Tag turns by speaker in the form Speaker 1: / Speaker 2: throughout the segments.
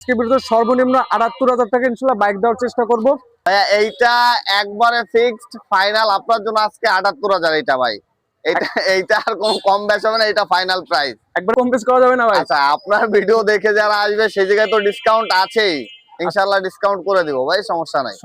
Speaker 1: আজকে ভিডিওতে সর্বনিম্ন ৭৮,০০০ টাকা ইনশাআল্লাহ বাইক দেওয়ার চেষ্টা করব।
Speaker 2: ভাইয়া এইটা একবারে ফিক্সড ফাইনাল আপনার জন্য আজকে ৭৮,০০০ এইটা ভাই। এইটা আর কোনো কম বেশি হবে না, এটা ফাইনাল প্রাইস।
Speaker 1: একবার কম বেশ করা যাবে না ভাই?
Speaker 2: আচ্ছা, আপনার ভিডিও দেখে যারা আসবে সেই জায়গায় তো ডিসকাউন্ট আছেই, ইনশাআল্লাহ ডিসকাউন্ট করে দিব ভাই, সমস্যা নাই।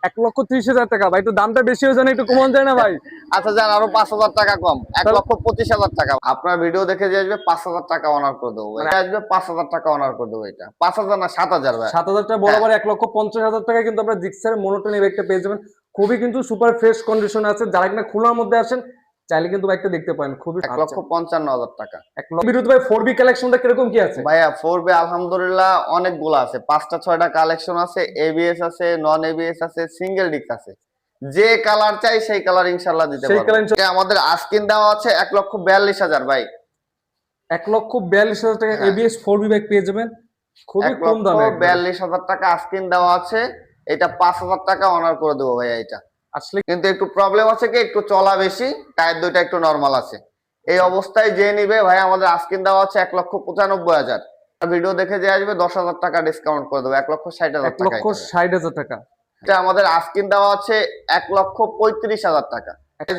Speaker 1: ১,৩০,০০০ টাকা ভাই, একটু দামটা বেশি হয়ে যায় না, একটু কমানো যায় না ভাই?
Speaker 2: আচ্ছা যান, আরো ৫,০০০ টাকা কম, ১,২৫,০০০ টাকা। আপনার ভিডিও দেখে যে আসবে ৫,০০০ টাকা অনার করে দেবো ভাই। আসবে ৫,০০০ টাকা অনার করে দেবো। এটা ৫,০০০ না ৭,০০০ ভাই।
Speaker 1: ৭,০০০ টাকা বরাবর ১,৫০,০০০ টাকা কিন্তু আপনারা জিক্সার মোনোটোন এই বাইকটা পেয়ে যাবেন। খুবই কিন্তু সুপার ফ্রেশ কন্ডিশনে আছে। যারা কিনা খুলনার মধ্যে আসেন চাইলে কিন্তু বাইকটা দেখতে পারেন। খুবই
Speaker 2: ১,৫৫,০০০ টাকা।
Speaker 1: ১,০০,০০০ বিরুদ্ধে ভাই 4B কালেকশনটা কিরকম কি আছে
Speaker 2: ভাইয়া? 4B আলহামদুলিল্লাহ অনেকগুলো আছে, ৫টা ৬টা কালেকশন আছে। এবিএস আছে, নন এবিএস আছে, সিঙ্গেল ডিস্ক আছে। যে কালার চাই সেই কালার ইনশাআল্লাহ দিতে পারবো। আমাদের আস্কিন দেওয়া আছে ১,৪২,০০০ ভাই।
Speaker 1: ১,৪২,০০০ টাকা এবিএস 4B বাইক পেয়ে যাবেন খুবই কম দামে।
Speaker 2: ১,৪২,০০০ টাকা আস্কিন দেওয়া আছে। এটা ৫,০০০ টাকা অনার করে দেবো ভাইয়া। এটা
Speaker 1: আসলে
Speaker 2: কিন্তু একটু প্রবলেম আছে কি, একটু চলা বেশি, টায়ার দুইটা একটু নরমাল আছে। এই অবস্থায় যে নিবে ভাই, আমাদের আস্কিন দেওয়া আছে ১,৯৫,০০০। ভিডিও দেখে যে আসবে ১০,০০০ টাকা ডিসকাউন্ট করে দেবো, ১,৬০,০০০ টাকা।
Speaker 1: ১,৬০,০০০ টাকা।
Speaker 2: এটা আমাদের আস্কিন দেওয়া আছে ১,৩৫,০০০ টাকা।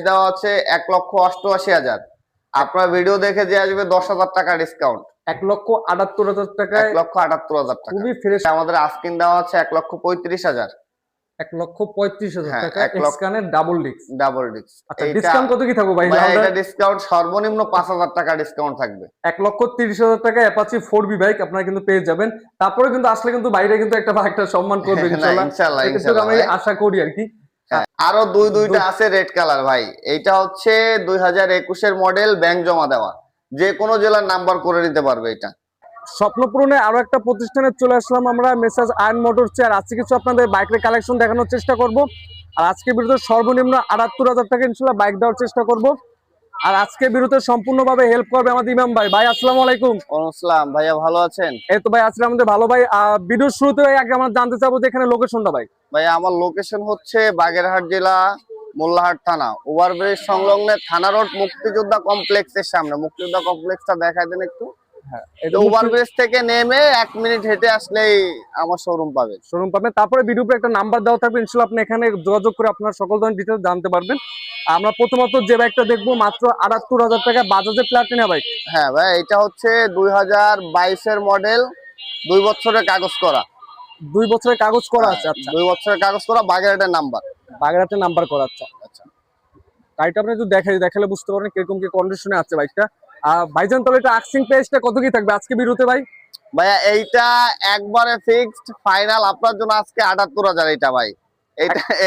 Speaker 2: দেওয়া আছে ১,৮৮,০০০। আপনার ভিডিও দেখে যে আসবে ১০,০০০ টাকা ডিসকাউন্ট,
Speaker 1: ১,৭৮,০০০ টাকা।
Speaker 2: ১,৭৮,০০০ টাকা।
Speaker 1: খুবই ফ্রেশ।
Speaker 2: আমাদের আস্কিন দেওয়া আছে ১,৩৫,০০০।
Speaker 1: ১,৩৫,০০০
Speaker 2: হ্যাঁ,
Speaker 1: টাকা এক্সকানের ডাবল ডিস্ক।
Speaker 2: Double disc.
Speaker 1: আচ্ছা, ডিসকাউন্ট কত কি থাকবে ভাই?
Speaker 2: এটা ডিসকাউন্ট সর্বনিম্ন ৫,০০০ টাকা ডিসকাউন্ট থাকবে।
Speaker 1: ১,৩০,০০০ টাকা অ্যাপাচি 4B বাইক আপনারা কিন্তু পেয়ে যাবেন। তারপরে কিন্তু আসলে কিন্তু বাইরে কিন্তু একটা সম্মান করবে ইনশাআল্লাহ।
Speaker 2: ইনশাআল্লাহ
Speaker 1: আমি আশা করি আর কি।
Speaker 2: আরো দুইটা আছে রেড কালার ভাই। এইটা হচ্ছে ২০২১ এর মডেল, ব্যাংক জমা দেওয়া, যে কোনো জেলার নাম্বার করে নিতে পারবে। এটা
Speaker 1: স্বপ্ন পূরণে আরো একটা প্রতিষ্ঠানে চলে আসলাম আমরা, মেসাজ আয়ন মোটরস। আর আজকে কিছু আপনাদের বাইকের কালেকশন দেখানোর চেষ্টা করব। আর আজকে ভিডিওতে সর্বনিম্ন ৭৮,০০০ টাকা ইনশাআল্লাহ বাইক দেওয়ার চেষ্টা করব। আর আজকে ভিডিওতে সম্পূর্ণভাবে হেল্প করবে আমাদের ইমাম ভাই। ভাই আসসালামু আলাইকুম।
Speaker 2: ওয়ালাইকুম আসসালাম। ভাইয়া ভালো আছেন?
Speaker 1: এই তো ভাই আসলে আমাদের ভালো ভাই। ভিডিওর শুরুতে ভাই আগে আমরা জানতে চাবো যে এখানে লোকেশনটা ভাই।
Speaker 2: ভাইয়া আমার লোকেশন হচ্ছে বাগেরহাট জেলা, মোল্লাহাট থানা, ওভারব্রিজ সংলগ্নে থানা রোড, মুক্তিযোদ্ধা কমপ্লেক্সের সামনে। মুক্তিযোদ্ধা কমপ্লেক্সটা দেখাই দেন একটু।
Speaker 1: হ্যাঁ,
Speaker 2: ওভারব্রিজ থেকে নেমে ১ মিনিট হেঁটে আসলেই আমার শোরুম পাবে।
Speaker 1: তারপরে ভিডিওতে একটা নাম্বার দেওয়া থাকবে, ইনশাআল্লাহ আপনি এখানে যোগাযোগ করে আপনার সকল ধরনের ডিটেইলস জানতে পারবেন। আমরা প্রথমত যে বাইকটা দেখবো মাত্র ৭৮,০০০ টাকা, বাজাজের প্লাটিনা বাইক।
Speaker 2: হ্যাঁ ভাই, এটা হচ্ছে ২০২২ এর মডেল, ২ বছরের কাগজ করা।
Speaker 1: ২ বছরের কাগজ করা আছে। আচ্ছা,
Speaker 2: ২ বছরের কাগজ করা, বাগেরহাটের নাম্বার।
Speaker 1: বাগেরহাটের নাম্বার করা। আচ্ছা
Speaker 2: আচ্ছা,
Speaker 1: গাড়িটা আপনি একটু দেখালে বুঝতে পারবেন কিরকম কি কন্ডিশনে আছে বাইকটা। ভাইজান তাহলে এটা আস্কিং প্রাইসটা কত কি থাকবে আজকে ভিডিওতে ভাই?
Speaker 2: ভাইয়া এইটা একবারে ফিক্সড ফাইনাল আপনার জন্য আজকে ৭৮,০০০ এইটা ভাই।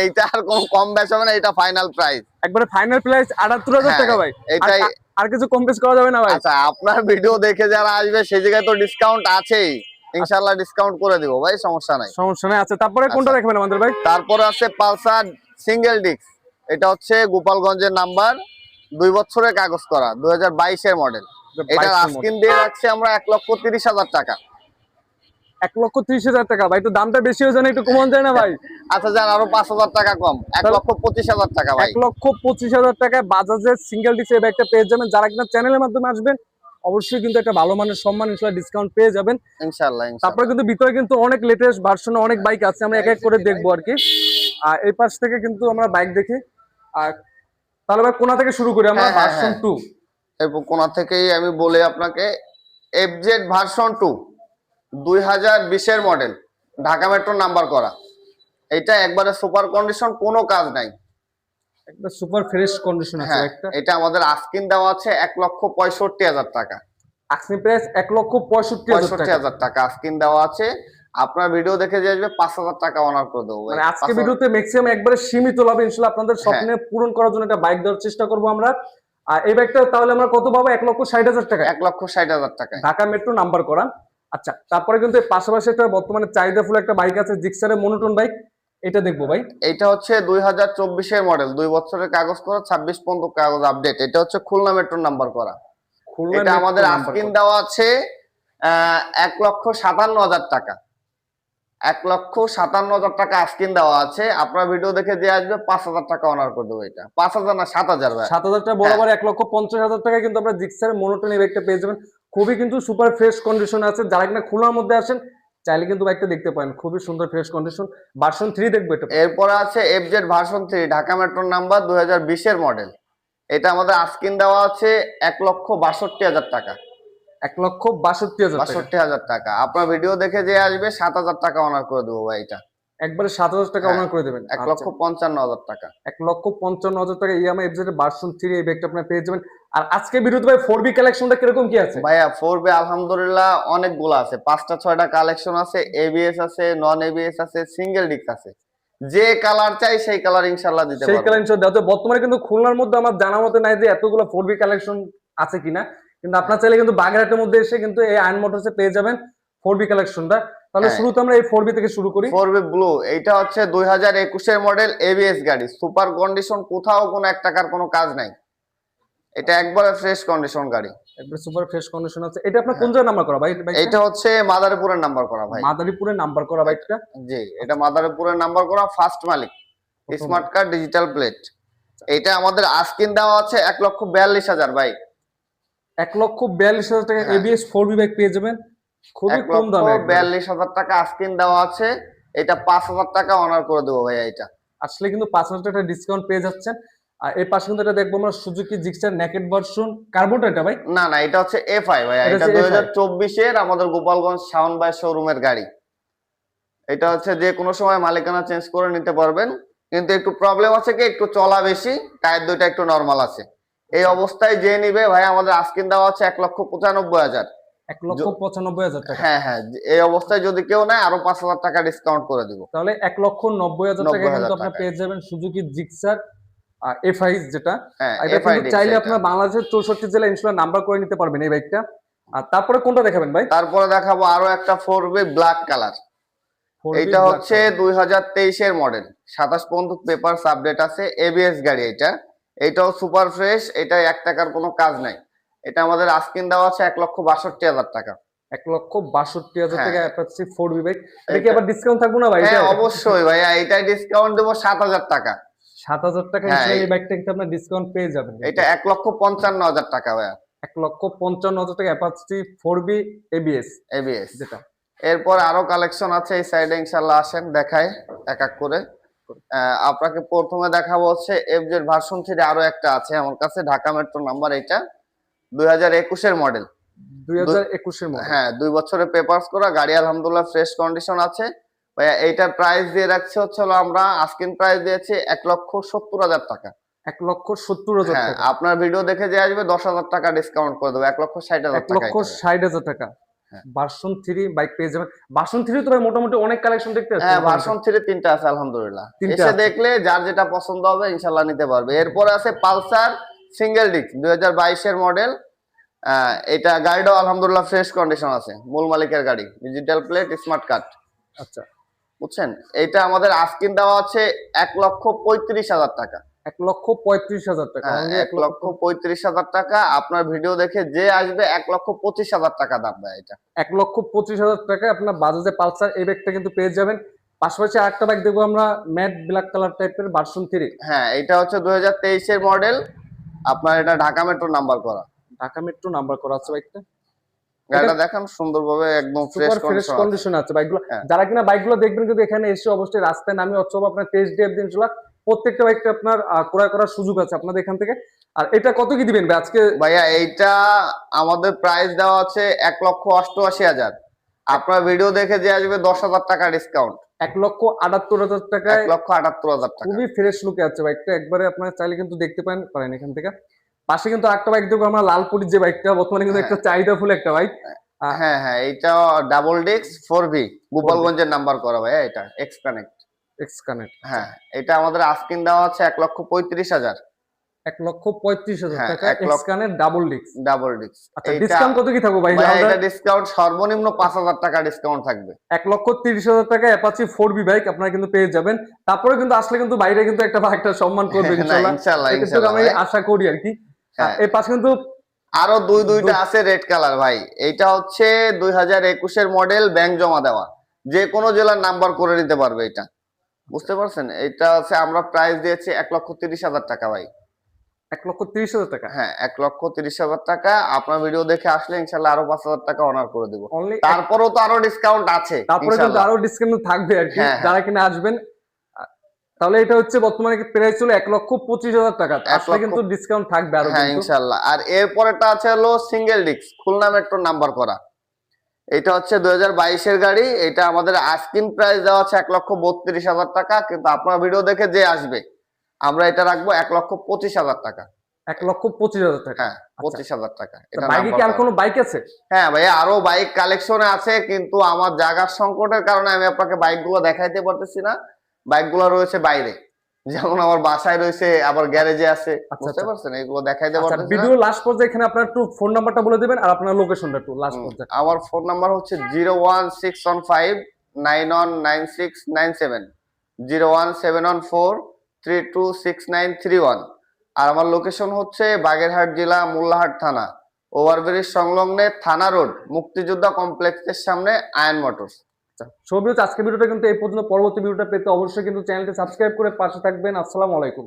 Speaker 2: এইটা আর কোনো কম বেশি হবে না, এটা ফাইনাল প্রাইস।
Speaker 1: একবারে ফাইনাল প্রাইস ৭৮,০০০ টাকা ভাই।
Speaker 2: এটাই।
Speaker 1: আর কিছু কম বেশ করা যাবে না ভাই?
Speaker 2: আচ্ছা, আপনার ভিডিও দেখে যারা আসবে সেই জায়গায় তো ডিসকাউন্ট আছেই, ইনশাআল্লাহ ডিসকাউন্ট করে দিব ভাই, সমস্যা নাই।
Speaker 1: সমস্যা নাই। আচ্ছা, তারপরে কোনটা দেখবেন আমাদের ভাই?
Speaker 2: তারপরে আছে পালসার সিঙ্গেল ডিস্ক। এটা হচ্ছে গোপালগঞ্জের নাম্বার, ২ বছরের কাগজ করা, ২০২২ এর মডেল। এটা আস্কিন দিয়ে রাখছি আমরা ১,৩০,০০০ টাকা।
Speaker 1: ১,৩০,০০০ টাকা ভাই, একটু দামটা বেশি হয়ে যায় না, একটু কমানো যায় না ভাই?
Speaker 2: আচ্ছা যান, আরো ৫,০০০ টাকা কম, ১,২৫,০০০ টাকা ভাই।
Speaker 1: ১,২৫,০০০ টাকায় বাজাজের সিঙ্গেল ডিস্ক এই বাইকটা পেয়ে যাবেন। যারা কিনা চ্যানেলের মাধ্যমে আসবেন অবশ্যই কিন্তু একটা ভালো মানের সম্মান ইনশাআল্লাহ ডিসকাউন্ট পেয়ে যাবেন
Speaker 2: ইনশাআল্লাহ।
Speaker 1: তারপরে কিন্তু ভিতরে কিন্তু অনেক লেটেস্ট ভার্সনে অনেক বাইক আছে, আমরা এক এক করে দেখবো আর কি। আর এই পাশ থেকে কিন্তু আমরা বাইক দেখি। আর তাহলে ভাই কোনা থেকে শুরু করি আমরা? ভার্সন 2।
Speaker 2: এরপর কোনা থেকেই আমি বলি আপনাকে। এফজেড ভার্সন 2, ২০২০ এর মডেল, ঢাকা মেট্রো নাম্বার করা। এটা একবারে সুপার কন্ডিশন, কোনো কাজ নাই,
Speaker 1: একটা সুপার ফ্রেশ কন্ডিশন আছে একটা।
Speaker 2: এটা আমাদের আস্কিন দেওয়া আছে ১,৬৫,০০০ টাকা।
Speaker 1: আস্কিং প্রাইস ১,৬৫,০০০
Speaker 2: টাকা আস্কিন দেওয়া আছে। আপনার ভিডিও দেখে যে আসবে ৫,০০০ টাকা অনার করে দেবো।
Speaker 1: মানে আজকে ভিডিওতে ম্যাক্সিমাম একবারে সীমিত লাভ ইনশাআল্লাহ আপনাদের স্বপ্নে পূরণ করার জন্য একটা বাইক দেওয়ার চেষ্টা করব আমরা। আর এই বাইকটা তাহলে আমরা কত পাবো? ১,৬০,০০০ টাকা।
Speaker 2: ১,৬০,০০০ টাকা,
Speaker 1: ঢাকা মেট্রো নাম্বার করা। আচ্ছা, তারপরে কিন্তু পাশাপাশি একটা বর্তমানে চাহিদাফুল একটা বাইক আছে, জিক্সারের মোনোটোন বাইক, এটা দেখবো ভাই।
Speaker 2: এটা হচ্ছে ২০২৪ এর মডেল, ২ বছরের কাগজ করা, ২৬ পর্যন্ত কাগজ আপডেট। এটা হচ্ছে খুলনা মেট্রো নাম্বার করা। এটা আমাদের আস্কিন দেওয়া আছে ১,৫৭,০০০ টাকা। ১,৫৭,০০০ টাকা আস্কিন দেওয়া আছে। আপনার ভিডিও দেখে যে আসবে ৫,০০০ টাকা অনার করে দেবো। এটা ৫,০০০ না ৭,০০০ ভাই।
Speaker 1: ৭,০০০ টাকা বরাবর ১,৫০,০০০ টাকা কিন্তু আমরা জিক্সারের মোনোটোন এই বাইকটা পেয়ে যাবেন। খুবই কিন্তু সুপার ফ্রেশ কন্ডিশনে আছে। যারা কিনা খুলনার মধ্যে আসেন চাইলে কিন্তু বাইকটা দেখতে পারেন, খুবই সুন্দর ফ্রেশ কন্ডিশন। ভার্সন 3 দেখবো এটা।
Speaker 2: এরপর আছে FZ version 3 Dhaka metro number 2020 এর মডেল। এটা আমাদের আস্কিন দেওয়া আছে 1,62,000 টাকা।
Speaker 1: 1,62,000 টাকা।
Speaker 2: 62,000 টাকা। আপনার ভিডিও দেখে যে আসবে 7,000 টাকা অনার করে দেবো ভাই এটা।
Speaker 1: একবারে 7,000 টাকা
Speaker 2: হ্যাঁ,
Speaker 1: অনার করে দেবেন।
Speaker 2: 1,55,000 টাকা।
Speaker 1: 1,55,000 টাকা ইএমআই এফজেড ভার্সন 3 এই ব্যাগটা আপনারা পেয়ে যাবেন। আর আজকে ভিডিওতে ভাই 4B কালেকশনটা কিরকম কি আছে?
Speaker 2: ভাইয়া 4B আলহামদুলিল্লাহ অনেকগুলো আছে, 5টা 6টা কালেকশন আছে। এবিএস আছে, নন এবিএস আছে, সিঙ্গেল ডিস্ক আছে। যে কালার চাই সেই কালার ইনশাআল্লাহ দিতে
Speaker 1: সেই
Speaker 2: পারবো।
Speaker 1: কালেকশন দাও। বর্তমানে কিন্তু খুলনার মধ্যে আমার জানা মতে নাই যে এতগুলো 4B কালেকশন আছে কিনা, কিন্তু আপনার চাইলে কিন্তু বাগেরহাটের মধ্যে এসে কিন্তু এই আয়ন মোটরসে পেয়ে যাবেন 4B কালেকশনটা। তাহলে
Speaker 2: হ্যাঁ।
Speaker 1: শুরুতে আমরা এই 4B থেকে শুরু করি।
Speaker 2: 4B ব্লু, এইটা হচ্ছে 2021 এর মডেল এবিএস গাড়ি, সুপার কন্ডিশন, কোথাও কোনো 1 টাকার কোনো কাজ নাই। এটা একবারে ফ্রেশ কন্ডিশন গাড়ি,
Speaker 1: একবার সুপার ফ্রেশ কন্ডিশন আছে। এটা আপনার কোন জায়গায় নাম্বার করা ভাই?
Speaker 2: এটা হচ্ছে মাদারীপুরের নাম্বার করা ভাই।
Speaker 1: মাদারীপুরের নাম্বার করা বাইকটা।
Speaker 2: জি, এটা মাদারীপুরের নাম্বার করা, ফার্স্ট মালিক, স্মার্ট কার্ড, ডিজিটাল প্লেট। এটা আমাদের আস্কিন দেওয়া আছে 1,42,000 ভাই।
Speaker 1: 1,42,000 টাকা
Speaker 2: হ্যাঁ।
Speaker 1: এবিএস 4B বাইক পেয়ে যাবেন খুবই কম দামে।
Speaker 2: 1,42,000 টাকা আস্কিন দেওয়া আছে। এটা 5,000 টাকা অনার করে দেবো ভাই এটা।
Speaker 1: আসলে কিন্তু 5,000 টাকা ডিসকাউন্ট পেয়ে যাচ্ছেন। আর এই পাশে কিন্তু এটা দেখবো আমরা সুজুকি জিক্সার নেকেড ভার্সন কার্বোটা। এটা ভাই
Speaker 2: না না, এটা হচ্ছে এফআই ভাই। এটা 2024 এর আমাদের গোপালগঞ্জ শাওন ভাই শোরুমের গাড়ি। এটা হচ্ছে যে কোনো সময় মালিকানা চেঞ্জ করে নিতে পারবেন, কিন্তু একটু প্রবলেম আছে কি, একটু চলা বেশি, টায়ার দুইটা একটু নরমাল আছে। এই অবস্থায় যে নিবে ভাই আমাদের আস্কিন দেওয়া আছে 1,95,000।
Speaker 1: 1,95,000 টাকা।
Speaker 2: হ্যাঁ হ্যাঁ, এই অবস্থায় যদি কেউ নেয় আরো 5,000 টাকা ডিসকাউন্ট করে দিব।
Speaker 1: তাহলে 1,90,000 টাকা কিন্তু আপনারা পেয়ে যাবেন সুজুকি জিক্সার এফআই যেটা।
Speaker 2: হ্যাঁ,
Speaker 1: এটা
Speaker 2: এফআই
Speaker 1: কিন্তু চাইলে আপনারা বাংলাদেশের 64 জেলা ইনশাআল্লাহ নাম্বার করে নিতে পারবেন এই বাইকটা। আর তারপরে কোনটা দেখাবেন ভাই?
Speaker 2: তারপরে দেখাবো আরো একটা 4B ব্ল্যাক কালার।
Speaker 1: 4B
Speaker 2: এটা
Speaker 1: black
Speaker 2: হচ্ছে
Speaker 1: color।
Speaker 2: 2023 এর মডেল, 27 পর্যন্ত পেপারস আপডেট আছে, এবিএস গাড়ি এটা। এটাও সুপার ফ্রেশ, এটা 1 টাকার কোনো কাজ নাই। এটা আমাদের আস্কিন দেওয়া আছে 1,62,000 টাকা।
Speaker 1: 1,62,000
Speaker 2: হ্যাঁ।
Speaker 1: টাকা অ্যাপাচি 4B বাইক। এটা কি আবার ডিসকাউন্ট থাকবে না ভাই?
Speaker 2: হ্যাঁ
Speaker 1: এটা
Speaker 2: অবশ্যই ভাইয়া, এটাই ডিসকাউন্ট দেবো 7,000 টাকা।
Speaker 1: 7,000 টাকা
Speaker 2: হ্যাঁ,
Speaker 1: ইনশাআল্লাহ এই বাইকটা কিন্তু আপনারা ডিসকাউন্ট পেয়ে যাবেন।
Speaker 2: এটা 1,55,000 টাকা ভাইয়া।
Speaker 1: 1,55,000 টাকা অ্যাপাচি 4B এবিএস
Speaker 2: এবিএস।
Speaker 1: যেটা।
Speaker 2: এরপর আরো কালেকশন আছে এই সাইডে, ইনশাআল্লাহ আসেন দেখায় এক এক করে। আপনাকে প্রথমে দেখাবো হচ্ছে এফজেড ভার্সন 3 আরো একটা আছে আমার কাছে, ঢাকা মেট্রো নাম্বার। এটা 2021 এর মডেল।
Speaker 1: 2021 এর মডেল।
Speaker 2: হ্যাঁ, 2 বছরের পেপারস করা গাড়ি, আলহামদুলিল্লাহ ফ্রেশ কন্ডিশন আছে ভাইয়া। এইটার প্রাইস দিয়ে রাখছে হচ্ছে আমরা আস্কিন প্রাইস দিয়েছি 1,70,000 টাকা।
Speaker 1: 1,70,000
Speaker 2: হ্যাঁ,
Speaker 1: টাকা।
Speaker 2: আপনার ভিডিও দেখে যে আসবে 10,000 টাকা ডিসকাউন্ট করে দেবো, 1,60,000 টাকা।
Speaker 1: 1,60,000 টাকা
Speaker 2: হ্যাঁ।
Speaker 1: ভার্সন 3 বাইক পেয়ে যাবেন। ভার্সন 3 তো ভাই মোটামুটি অনেক কালেকশন দেখতে পাচ্ছি।
Speaker 2: হ্যাঁ, ভার্সন 3 3টা আছে আলহামদুলিল্লাহ।
Speaker 1: তিনটা
Speaker 2: এসে
Speaker 1: আছে।
Speaker 2: দেখলে যার যেটা পছন্দ হবে ইনশাআল্লাহ নিতে পারবে। এরপরে আছে পালসার সিঙ্গেল ডিস্ক 2022 এর মডেল। এটা গাড়িটাও আলহামদুলিল্লাহ ফ্রেশ কন্ডিশন আছে, মূল মালিকের গাড়ি, ডিজিটাল প্লেট, স্মার্ট কার্ড।
Speaker 1: আচ্ছা,
Speaker 2: বুঝছেন? এটা আমাদের আস্কিন দেওয়া আছে 1,35,000 টাকা।
Speaker 1: 1,35,000 টাকা।
Speaker 2: হ্যাঁ,
Speaker 1: only
Speaker 2: 1,35,000 টাকা। আপনার ভিডিও দেখে যে আসবে 1,25,000 টাকা দাম দেয় এটা।
Speaker 1: 1,25,000 টাকায় আপনার বাজাজে পালসার এই বাইকটা কিন্তু পেয়ে যাবেন। পাশাপাশি আরেকটা বাইক দেখবো আমরা ম্যাট ব্ল্যাক কালার টাইপের ভার্সন 3।
Speaker 2: হ্যাঁ, এটা হচ্ছে 2023 এর মডেল। আপনার এটা ঢাকা মেট্রো নাম্বার করা।
Speaker 1: ঢাকা মেট্রো নাম্বার করা আছে বাইকটা।
Speaker 2: গাড়িটা দেখান সুন্দরভাবে, একদম fresh
Speaker 1: super fresh
Speaker 2: condition.
Speaker 1: Condition আছে বাইকগুলো।
Speaker 2: হ্যাঁ।
Speaker 1: যারা কিনা বাইকগুলো দেখবেন কিন্তু এখানে এসে অবশ্যই রাস্তায় নামে অথবা আপনার টেস্ট ড্রাইভ দিন চলা প্রত্যেকটা বাইকটা আপনার ক্রয় করার সুযোগ আছে আপনাদের এখান থেকে। আর এটা কত কি দিবেন ভাই আজকে?
Speaker 2: ভাইয়া এইটা আমাদের প্রাইস দেওয়া আছে 1,88,000। আপনার ভিডিও দেখে যে আসবে 10,000 টাকা ডিসকাউন্ট।
Speaker 1: 1,78,000 টাকায়
Speaker 2: 1,78,000 টাকা।
Speaker 1: খুবই ফ্রেশ লুকে আছে বাইকটা। একবারে আপনারা চাইলে কিন্তু দেখতে পারেন এখান থেকে। পাশে কিন্তু আরেকটা বাইক দেখবো আমরা, লালপুরির যে বাইকটা বর্তমানে কিন্তু একটা চাহিদাফুল একটা বাইক।
Speaker 2: হ্যাঁ হ্যাঁ, এইটা ডাবল ডিস্ক 4V, গোপালগঞ্জের নাম্বার করা ভাইয়া। এটা এক্স কানেক্ট।
Speaker 1: X connect.
Speaker 2: হ্যাঁ, এটা আমাদের আস্কিন দেওয়া আছে 1,35,000।
Speaker 1: 1,35,000
Speaker 2: হ্যাঁ,
Speaker 1: টাকা
Speaker 2: 1
Speaker 1: এক্স
Speaker 2: লক্ষ
Speaker 1: connect double disc.
Speaker 2: Double disc.
Speaker 1: আচ্ছা, ডিসকাউন্ট কত কি থাকবে ভাই?
Speaker 2: এটা ডিসকাউন্ট সর্বনিম্ন 5,000 টাকা ডিসকাউন্ট থাকবে।
Speaker 1: 1,30,000 টাকা অ্যাপাচি 4B বাইক আপনারা কিন্তু পেয়ে যাবেন। তারপরে কিন্তু আসলে কিন্তু বাইরে কিন্তু একটা সম্মান করবে ইনশাআল্লাহ।
Speaker 2: ইনশাআল্লাহ,
Speaker 1: এটা তো আমি আশা করি আর কি। এই পাশে কিন্তু
Speaker 2: আরো দুইটা আছে রেড কালার ভাই। এইটা হচ্ছে 2021 এর মডেল, ব্যাংক জমা দেওয়া, যে কোনো জেলার নাম্বার করে নিতে পারবে এটা। বুঝতে পারছেন? এটা হচ্ছে আমরা প্রাইস দিয়েছি 1,30,000 টাকা ভাই।
Speaker 1: 1,30,000 টাকা।
Speaker 2: হ্যাঁ, 1,30,000 টাকা। আপনার ভিডিও দেখে আসলে ইনশাল্লাহ আরো 5,000 টাকা অনার করে দিব।
Speaker 1: অনলি
Speaker 2: তারপরেও তো আরো ডিসকাউন্ট আছে
Speaker 1: তারপরে কিন্তু
Speaker 2: ইনশাল্লাহ।
Speaker 1: আরো ডিসকাউন্ট থাকবে আর কি,
Speaker 2: হ্যাঁ, হ্যাঁ।
Speaker 1: যারা কিনা আসবেন। তাহলে এটা হচ্ছে বর্তমানে প্রাইস ছিল 1,25,000 টাকা, আসলে কিন্তু ডিসকাউন্ট থাকবে আরো
Speaker 2: হ্যাঁ
Speaker 1: কিন্তু।
Speaker 2: ইনশাল্লাহ। আর এরপরেটা আছে হলো single disc Khulna metro number করা। এটা হচ্ছে 2022 এর গাড়ি। এটা আমাদের আস্কিং প্রাইস দেওয়া আছে 1,32,000 টাকা, কিন্তু আপনার ভিডিও দেখে যে আসবে আমরা এটা রাখবো 1,25,000 টাকা।
Speaker 1: 1,25,000 টাকা।
Speaker 2: হ্যাঁ, 25,000 টাকা। এটা
Speaker 1: বাইকে কি আর কোনো বাইক আছে?
Speaker 2: হ্যাঁ ভাইয়া, আরো বাইক কালেকশনে আছে, কিন্তু আমার জায়গার সংকটের কারণে আমি আপনাকে বাইকগুলো দেখাইতে পারতেছি না। বাইকগুলো রয়েছে বাইরে, যেমন আমার বাসায় রয়েছে, আবার গ্যারেজে আছে। বুঝতে পারছেন, এগুলো দেখাইতে পারতেছি না।
Speaker 1: ভিডিও লাস্ট পর্যায়ে এখানে আপনার একটু ফোন নাম্বারটা বলে দিবেন আর আপনার লোকেশনটা একটু লাস্ট পর্যায়ে।
Speaker 2: আমার ফোন নাম্বার হচ্ছে 01615919697, 01714326931। আর আমার লোকেশন হচ্ছে বাগেরহাট জেলা, মোল্লাহাট থানা, ওভারব্রিজ সংলগ্নে, থানা রোড, মুক্তিযোদ্ধা কমপ্লেক্সের সামনে, আয়ন মোটরস।
Speaker 1: আজকে ভিডিওটা কিন্তু এই পর্যন্ত। পরবর্তী ভিডিওটা পেতে অবশ্যই কিন্তু চ্যানেলটি সাবস্ক্রাইব করে পাশে থাকবেন। আসসালামু আলাইকুম।